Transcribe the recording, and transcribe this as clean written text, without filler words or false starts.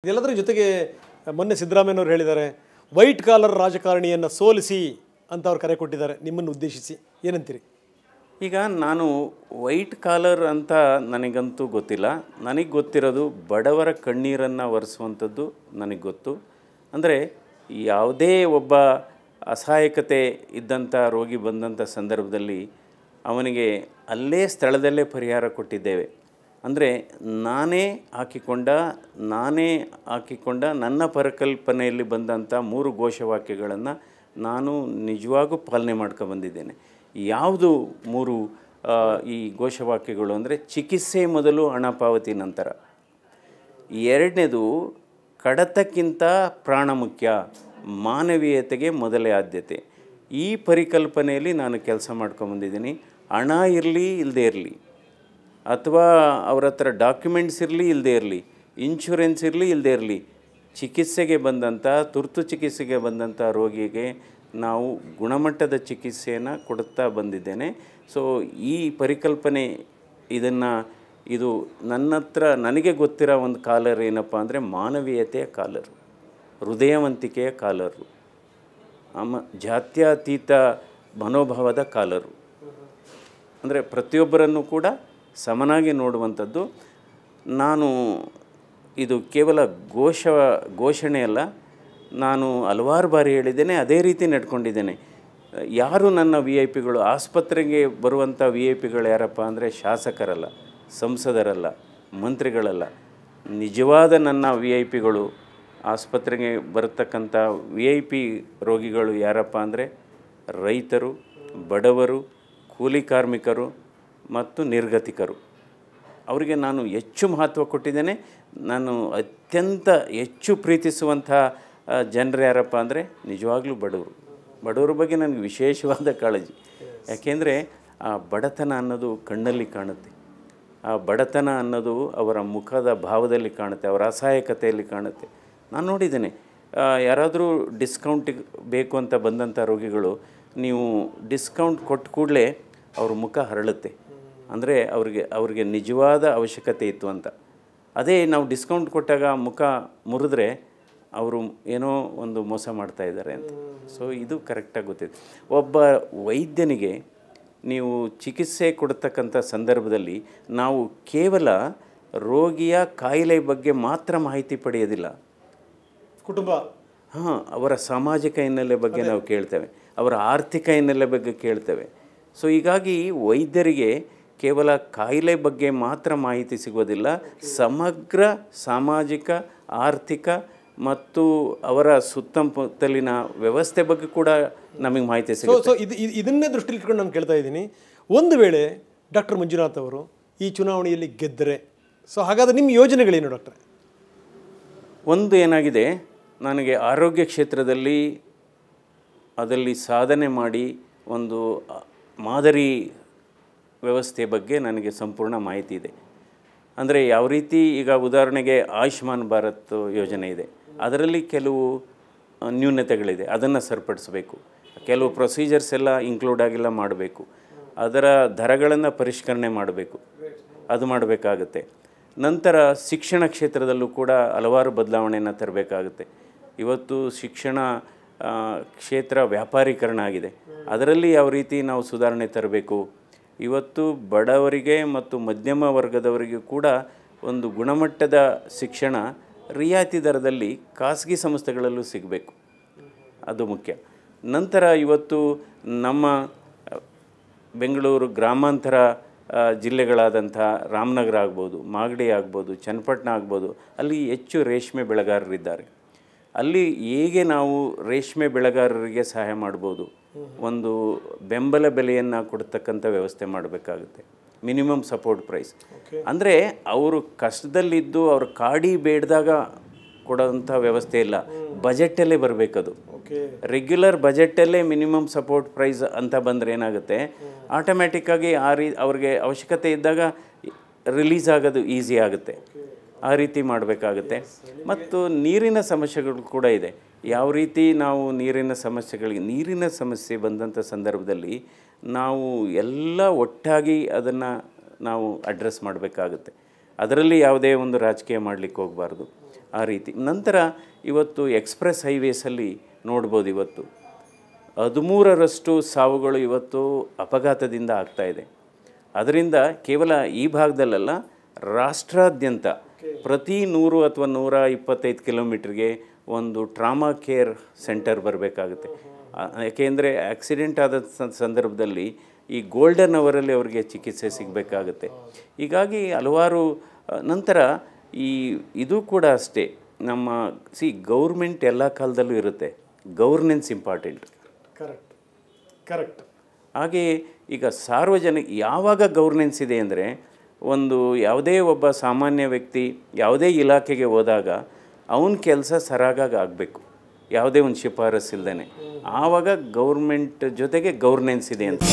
ಇದೆಲ್ಲದರ ಜೊತೆಗೆ ಮೊನ್ನೆ ಸಿದ್ದರಾಮಯ್ಯನವರು ಹೇಳಿದ್ದಾರೆ ವೈಟ್ ಕಾಲರ್ ರಾಜಕಾರಣಿಯನ್ನು ಸೋಲಿಸಿ ಅಂತ ಅವರು ಕರೆ ಕೊಟ್ಟಿದ್ದಾರೆ ನಿಮ್ಮನ್ನು ಉದ್ದೇಶಿಸಿ ಏನಂತೀರಿ? ಈಗ ನಾನು ವೈಟ್ ಕಾಲರ್ ಅಂತ ನನಗಂತೂ ಗೊತ್ತಿಲ್ಲ. ನನಗೆ ಗೊತ್ತಿರೋದು ಬಡವರ ಕಣ್ಣೀರನ್ನು ಒರೆಸುವಂಥದ್ದು ನನಗೆ ಗೊತ್ತು. ಅಂದರೆ ಯಾವುದೇ ಒಬ್ಬ ಅಸಹಾಯಕತೆ ಇದ್ದಂಥ ರೋಗಿ ಬಂದಂಥ ಸಂದರ್ಭದಲ್ಲಿ ಅವನಿಗೆ ಅಲ್ಲೇ ಸ್ಥಳದಲ್ಲೇ ಪರಿಹಾರ ಕೊಟ್ಟಿದ್ದೇವೆ. ಅಂದರೆ ನಾನೇ ಹಾಕಿಕೊಂಡ ನನ್ನ ಪರಿಕಲ್ಪನೆಯಲ್ಲಿ ಬಂದಂಥ 3 ಘೋಷವಾಕ್ಯಗಳನ್ನು ನಾನು ನಿಜವಾಗೂ ಪಾಲನೆ ಮಾಡ್ಕೊಂಡ್ಬಂದಿದ್ದೇನೆ. ಯಾವುದು 3 ಈ ಘೋಷವಾಕ್ಯಗಳು ಅಂದರೆ ಚಿಕಿತ್ಸೆ ಮೊದಲು ಹಣ ಪಾವತಿ ನಂತರ, ಎರಡನೇದು ಕಡತಕ್ಕಿಂತ ಪ್ರಾಣ ಮುಖ್ಯ, ಮಾನವೀಯತೆಗೆ ಮೊದಲೇ ಆದ್ಯತೆ. ಈ ಪರಿಕಲ್ಪನೆಯಲ್ಲಿ ನಾನು ಕೆಲಸ ಮಾಡ್ಕೊಂಡ್ಬಂದಿದ್ದೀನಿ. ಹಣ ಇರಲಿ ಇಲ್ಲದೇ ಇರಲಿ, ಅಥವಾ ಅವ್ರ ಹತ್ರ ಡಾಕ್ಯುಮೆಂಟ್ಸ್ ಇರಲಿ ಇಲ್ಲದೇ ಇರಲಿ, ಇನ್ಶೂರೆನ್ಸ್ ಇರಲಿ ಇಲ್ಲದೇ ಇರಲಿ, ಚಿಕಿತ್ಸೆಗೆ ಬಂದಂಥ ತುರ್ತು ಚಿಕಿತ್ಸೆಗೆ ಬಂದಂಥ ರೋಗಿಗೆ ನಾವು ಗುಣಮಟ್ಟದ ಚಿಕಿತ್ಸೆಯನ್ನು ಕೊಡುತ್ತಾ ಬಂದಿದ್ದೇನೆ. ಸೊ ಈ ಪರಿಕಲ್ಪನೆ ಇದು ನನ್ನ ಹತ್ರ ನನಗೆ ಗೊತ್ತಿರೋ ಒಂದು ಕಾಲರ್ ಏನಪ್ಪ ಅಂದರೆ ಮಾನವೀಯತೆಯ ಕಾಲರು, ಹೃದಯವಂತಿಕೆಯ ಕಾಲರು, ಜಾತ್ಯತೀತ ಮನೋಭಾವದ ಕಾಲರು. ಅಂದರೆ ಪ್ರತಿಯೊಬ್ಬರನ್ನು ಕೂಡ ಸಮನಾಗಿ ನೋಡುವಂಥದ್ದು. ನಾನು ಇದು ಕೇವಲ ಘೋಷಣೆ ಅಲ್ಲ, ನಾನು ಹಲವಾರು ಬಾರಿ ಹೇಳಿದ್ದೇನೆ, ಅದೇ ರೀತಿ ನಡ್ಕೊಂಡಿದ್ದೇನೆ. ಯಾರು ನನ್ನ VIP ಗಳು, ಆಸ್ಪತ್ರೆಗೆ ಬರುವಂಥ VIP ಗಳು ಯಾರಪ್ಪ ಅಂದರೆ ಶಾಸಕರಲ್ಲ, ಸಂಸದರಲ್ಲ, ಮಂತ್ರಿಗಳಲ್ಲ. ನಿಜವಾದ ನನ್ನ VIP ಗಳು, ಆಸ್ಪತ್ರೆಗೆ ಬರತಕ್ಕಂಥ VIP ರೋಗಿಗಳು ಯಾರಪ್ಪ ಅಂದರೆ ರೈತರು, ಬಡವರು, ಕೂಲಿ ಕಾರ್ಮಿಕರು ಮತ್ತು ನಿರ್ಗತಿಕರು. ಅವರಿಗೆ ನಾನು ಹೆಚ್ಚು ಮಹತ್ವ ಕೊಟ್ಟಿದ್ದೇನೆ. ನಾನು ಅತ್ಯಂತ ಹೆಚ್ಚು ಪ್ರೀತಿಸುವಂಥ ಜನರು ಯಾರಪ್ಪ ಅಂದರೆ ನಿಜವಾಗ್ಲೂ ಬಡವರ ಬಗ್ಗೆ ನನಗೆ ವಿಶೇಷವಾದ ಕಾಳಜಿ. ಯಾಕೆಂದರೆ ಆ ಬಡತನ ಅನ್ನೋದು ಕಣ್ಣಲ್ಲಿ ಕಾಣುತ್ತೆ, ಆ ಬಡತನ ಅನ್ನೋದು ಅವರ ಮುಖದ ಭಾವದಲ್ಲಿ ಕಾಣುತ್ತೆ, ಅವರ ಅಸಹಾಯಕತೆಯಲ್ಲಿ ಕಾಣುತ್ತೆ. ನಾನು ನೋಡಿದ್ದೇನೆ, ಯಾರಾದರೂ ಡಿಸ್ಕೌಂಟಿಗೆ ಬೇಕು ಅಂತ ಬಂದಂಥ ರೋಗಿಗಳು ನೀವು ಡಿಸ್ಕೌಂಟ್ ಕೊಟ್ಟ ಕೂಡಲೇ ಅವ್ರ ಮುಖ ಹರಳುತ್ತೆ. ಅಂದರೆ ಅವ್ರಿಗೆ ನಿಜವಾದ ಅವಶ್ಯಕತೆ ಇತ್ತು ಅಂತ. ಅದೇ ನಾವು ಡಿಸ್ಕೌಂಟ್ ಕೊಟ್ಟಾಗ ಮುಖ ಮುರಿದ್ರೆ ಅವರು ಏನೋ ಒಂದು ಮೋಸ ಮಾಡ್ತಾಯಿದ್ದಾರೆ ಅಂತ. ಸೊ ಇದು ಕರೆಕ್ಟಾಗಿ ಗೊತ್ತಿದೆ. ಒಬ್ಬ ವೈದ್ಯನಿಗೆ ನೀವು ಚಿಕಿತ್ಸೆ ಕೊಡ್ತಕ್ಕಂಥ ಸಂದರ್ಭದಲ್ಲಿ ನಾವು ಕೇವಲ ರೋಗಿಯ ಕಾಯಿಲೆ ಬಗ್ಗೆ ಮಾತ್ರ ಮಾಹಿತಿ ಪಡೆಯೋದಿಲ್ಲ, ಕುಟುಂಬ ಅವರ ಸಾಮಾಜಿಕ ಹಿನ್ನೆಲೆ ಬಗ್ಗೆ ನಾವು ಕೇಳ್ತೇವೆ, ಅವರ ಆರ್ಥಿಕ ಹಿನ್ನೆಲೆ ಬಗ್ಗೆ ಕೇಳ್ತೇವೆ. ಸೊ ಹೀಗಾಗಿ ವೈದ್ಯರಿಗೆ ಕೇವಲ ಕಾಯಿಲೆ ಬಗ್ಗೆ ಮಾತ್ರ ಮಾಹಿತಿ ಸಿಗೋದಿಲ್ಲ, ಸಮಗ್ರ ಸಾಮಾಜಿಕ, ಆರ್ಥಿಕ ಮತ್ತು ಅವರ ಸುತ್ತಮುತ್ತಲಿನ ವ್ಯವಸ್ಥೆ ಬಗ್ಗೆ ಕೂಡ ನಮಗೆ ಮಾಹಿತಿ ಸಿಗುತ್ತೆ. ಸೊ ಇದನ್ನೇ ದೃಷ್ಟಿಯಲ್ಲಿ ಇಟ್ಕೊಂಡು ನಾನು ಕೇಳ್ತಾ ಇದ್ದೀನಿ, ಒಂದು ವೇಳೆ ಡಾಕ್ಟರ್ ಮಂಜುನಾಥ್ ಅವರು ಈ ಚುನಾವಣೆಯಲ್ಲಿ ಗೆದ್ದರೆ, ಸೊ ಹಾಗಾದರೆ ನಿಮ್ಮ ಯೋಜನೆಗಳೇನು ಡಾಕ್ಟರ್? ಒಂದು ಏನಾಗಿದೆ, ನನಗೆ ಆರೋಗ್ಯ ಕ್ಷೇತ್ರದಲ್ಲಿ ಅದರಲ್ಲಿ ಸಾಧನೆ ಮಾಡಿ ಒಂದು ಮಾದರಿ ವ್ಯವಸ್ಥೆ ಬಗ್ಗೆ ನನಗೆ ಸಂಪೂರ್ಣ ಮಾಹಿತಿ ಇದೆ. ಅಂದರೆ ಯಾವ ರೀತಿ, ಈಗ ಉದಾಹರಣೆಗೆ ಆಯುಷ್ಮಾನ್ ಭಾರತ್ ಯೋಜನೆ ಇದೆ, ಅದರಲ್ಲಿ ಕೆಲವು ನ್ಯೂನತೆಗಳಿದೆ, ಅದನ್ನು ಸರಿಪಡಿಸಬೇಕು. ಕೆಲವು ಪ್ರೊಸೀಜರ್ಸ್ ಎಲ್ಲ ಇನ್ಕ್ಲೂಡ್ ಆಗಿಲ್ಲ ಮಾಡಬೇಕು, ಅದರ ದರಗಳನ್ನು ಪರಿಷ್ಕರಣೆ ಮಾಡಬೇಕು, ಅದು ಮಾಡಬೇಕಾಗುತ್ತೆ. ನಂತರ ಶಿಕ್ಷಣ ಕ್ಷೇತ್ರದಲ್ಲೂ ಕೂಡ ಹಲವಾರು ಬದಲಾವಣೆಯನ್ನು ತರಬೇಕಾಗುತ್ತೆ. ಇವತ್ತು ಶಿಕ್ಷಣ ಕ್ಷೇತ್ರ ವ್ಯಾಪಾರೀಕರಣ ಆಗಿದೆ, ಅದರಲ್ಲಿ ಯಾವ ರೀತಿ ನಾವು ಸುಧಾರಣೆ ತರಬೇಕು. ಇವತ್ತು ಬಡವರಿಗೆ ಮತ್ತು ಮಧ್ಯಮ ವರ್ಗದವರಿಗೂ ಕೂಡ ಒಂದು ಗುಣಮಟ್ಟದ ಶಿಕ್ಷಣ ರಿಯಾಯಿತಿ ದರದಲ್ಲಿ ಖಾಸಗಿ ಸಂಸ್ಥೆಗಳಲ್ಲೂ ಸಿಗಬೇಕು, ಅದು ಮುಖ್ಯ. ನಂತರ ಇವತ್ತು ನಮ್ಮ ಬೆಂಗಳೂರು ಗ್ರಾಮಾಂತರ ಜಿಲ್ಲೆಗಳಾದಂಥ ರಾಮನಗರ ಆಗ್ಬೋದು, ಮಾಗಡಿ ಆಗ್ಬೋದು, ಚನ್ನಪಟ್ಟಣ ಆಗ್ಬೋದು, ಅಲ್ಲಿ ಹೆಚ್ಚು ರೇಷ್ಮೆ ಬೆಳೆಗಾರರಿದ್ದಾರೆ. ಅಲ್ಲಿ ಹೇಗೆ ನಾವು ರೇಷ್ಮೆ ಬೆಳೆಗಾರರಿಗೆ ಸಹಾಯ ಮಾಡ್ಬೋದು, ಒಂದು ಬೆಂಬಲ ಬೆಲೆಯನ್ನು ಕೊಡ್ತಕ್ಕಂಥ ವ್ಯವಸ್ಥೆ ಮಾಡಬೇಕಾಗುತ್ತೆ, ಮಿನಿಮಮ್ ಸಪೋರ್ಟ್ ಪ್ರೈಸ್. ಅಂದರೆ ಅವರು ಕಷ್ಟದಲ್ಲಿದ್ದು ಅವ್ರ ಕಾಡಿ ಬೇಡ್ದಾಗ ಕೊಡೋಂಥ ವ್ಯವಸ್ಥೆ ಇಲ್ಲ, ಬಜೆಟಲ್ಲೇ ಬರಬೇಕದು. ರೆಗ್ಯುಲರ್ ಬಜೆಟಲ್ಲೇ ಮಿನಿಮಮ್ ಸಪೋರ್ಟ್ ಪ್ರೈಸ್ ಅಂತ ಬಂದರೆ ಏನಾಗುತ್ತೆ, ಆಟೋಮ್ಯಾಟಿಕ್ಕಾಗಿ ಅವ್ರಿಗೆ ಅವಶ್ಯಕತೆ ಇದ್ದಾಗ ರಿಲೀಸ್ ಆಗೋದು ಈಸಿ ಆಗುತ್ತೆ. ಆ ರೀತಿ ಮಾಡಬೇಕಾಗುತ್ತೆ. ಮತ್ತು ನೀರಿನ ಸಮಸ್ಯೆಗಳು ಕೂಡ ಇದೆ. ಯಾವ ರೀತಿ ನಾವು ನೀರಿನ ಸಮಸ್ಯೆ ಬಂದಂಥ ಸಂದರ್ಭದಲ್ಲಿ ನಾವು ಎಲ್ಲ ಒಟ್ಟಾಗಿ ಅದನ್ನು ನಾವು ಅಡ್ರೆಸ್ ಮಾಡಬೇಕಾಗುತ್ತೆ. ಅದರಲ್ಲಿ ಯಾವುದೇ ಒಂದು ರಾಜಕೀಯ ಮಾಡಲಿಕ್ಕೆ ಹೋಗಬಾರ್ದು. ಆ ರೀತಿ. ನಂತರ ಇವತ್ತು ಎಕ್ಸ್ಪ್ರೆಸ್ ಹೈವೇಸಲ್ಲಿ ನೋಡ್ಬೋದು, ಇವತ್ತು 13ರಷ್ಟು ಸಾವುಗಳು ಇವತ್ತು ಅಪಘಾತದಿಂದ ಆಗ್ತಾಯಿದೆ. ಅದರಿಂದ ಕೇವಲ ಈ ಭಾಗದಲ್ಲ, ರಾಷ್ಟ್ರಾದ್ಯಂತ ಪ್ರತಿ 100 ಅಥವಾ 125 ಕಿಲೋಮೀಟ್ರಿಗೆ ಒಂದು ಟ್ರಾಮಾ ಕೇರ್ ಸೆಂಟರ್ ಬರಬೇಕಾಗುತ್ತೆ. ಯಾಕೆಂದರೆ ಆಕ್ಸಿಡೆಂಟ್ ಆದ ಸಂದರ್ಭದಲ್ಲಿ ಈ ಗೋಲ್ಡನ್ ಅವರಲ್ಲಿ ಅವರಿಗೆ ಚಿಕಿತ್ಸೆ ಸಿಗಬೇಕಾಗುತ್ತೆ. ಹೀಗಾಗಿ ಹಲವಾರು ನಂತರ ಇದು ಕೂಡ ಅಷ್ಟೇ, ನಮ್ಮ ಗೌರ್ಮೆಂಟ್ ಎಲ್ಲ ಕಾಲದಲ್ಲೂ ಇರುತ್ತೆ, ಗೌರ್ನೆನ್ಸ್ ಇಂಪಾರ್ಟೆಂಟ್. ಕರೆಕ್ಟ್. ಹಾಗೆಯೇ ಈಗ ಸಾರ್ವಜನಿಕ ಯಾವಾಗ ಗೌರ್ನೆನ್ಸ್ ಇದೆ ಅಂದರೆ, ಒಂದು ಯಾವುದೇ ಒಬ್ಬ ಸಾಮಾನ್ಯ ವ್ಯಕ್ತಿ ಯಾವುದೇ ಇಲಾಖೆಗೆ ಹೋದಾಗ ಅವನ ಕೆಲಸ ಸರಾಗಾಗಿ ಆಗಬೇಕು, ಯಾವುದೇ ಒಂದು ಶಿಫಾರಸ್ಸು ಇಲ್ಲದೇ, ಆವಾಗ ಗೌರ್ಮೆಂಟ್ ಜೊತೆಗೆ ಗೌರ್ನೆನ್ಸ್ ಇದೆ ಅಂತ.